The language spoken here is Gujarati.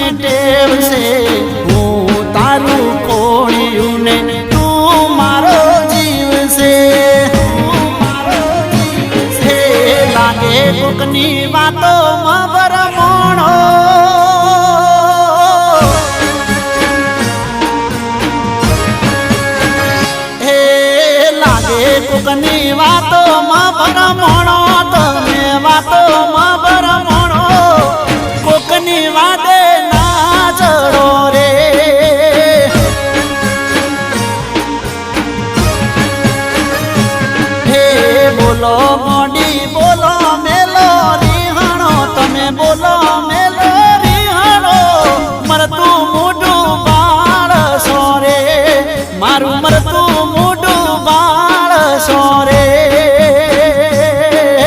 ની ટેવ છે હું તારું કોળિયું ને તું મારો જીવ છે લાગે કોકની વાતો માં ભરમણો કોકની વાતો માં ભરમણો તમે વાતો માં ભરમણો